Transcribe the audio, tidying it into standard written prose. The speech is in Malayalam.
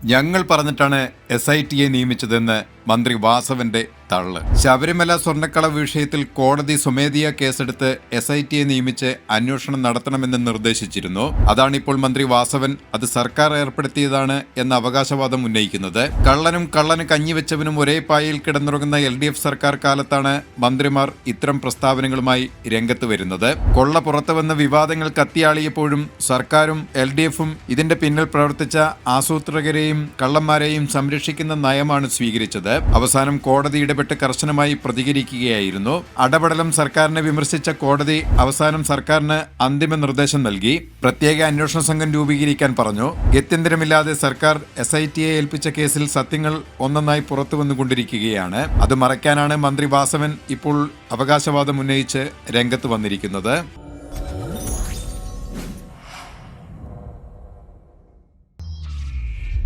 ഞങ്ങൾ പറഞ്ഞിട്ടാണ് SITയെ നിയമിച്ചതെന്ന് മന്ത്രി വാസവന്റെ തള്ള്. ശബരിമല സ്വർണ്ണക്കളവ് വിഷയത്തിൽ കോടതി സ്വമേധയാ കേസെടുത്ത് SITയെ നിയമിച്ച് അന്വേഷണം നടത്തണമെന്ന് നിർദ്ദേശിച്ചിരുന്നു. അതാണിപ്പോൾ മന്ത്രി വാസവൻ അത് സർക്കാർ ഏർപ്പെടുത്തിയതാണ് എന്ന അവകാശവാദം ഉന്നയിക്കുന്നത്. കള്ളനും കഞ്ഞിവെച്ചവനും ഒരേ പായയിൽ കിടന്നുറങ്ങുന്ന LDF സർക്കാർ കാലത്താണ് മന്ത്രിമാർ ഇത്തരം പ്രസ്താവനകളുമായി രംഗത്ത് വരുന്നത്. കൊള്ള പുറത്തുവന്ന വിവാദങ്ങൾ കത്തിയാളിയപ്പോഴും സർക്കാരും LDFും ഇതിന്റെ പിന്നിൽ പ്രവർത്തിച്ച ആസൂത്രകരെയും കള്ളന്മാരെയും സംരക്ഷിക്കുന്ന നയമാണ് സ്വീകരിച്ചത്. അവസാനം കോടതി ഇടപെട്ട് കർശനമായി പ്രതികരിക്കുകയായിരുന്നു. അടപടലം സർക്കാരിനെ വിമർശിച്ച കോടതി അവസാനം സർക്കാരിന് അന്തിമ നിർദ്ദേശം നൽകി. പ്രത്യേക അന്വേഷണ സംഘം രൂപീകരിക്കാൻ പറഞ്ഞു. ഗത്യന്തരമില്ലാതെ സർക്കാർ SITയെ ഏൽപ്പിച്ച കേസിൽ സത്യങ്ങൾ ഒന്നൊന്നായി പുറത്തു വന്നുകൊണ്ടിരിക്കുകയാണ്. അത് മറയ്ക്കാനാണ് മന്ത്രി വാസവൻ ഇപ്പോൾ അവകാശവാദം ഉന്നയിച്ച് രംഗത്ത് വന്നിരിക്കുന്നത്.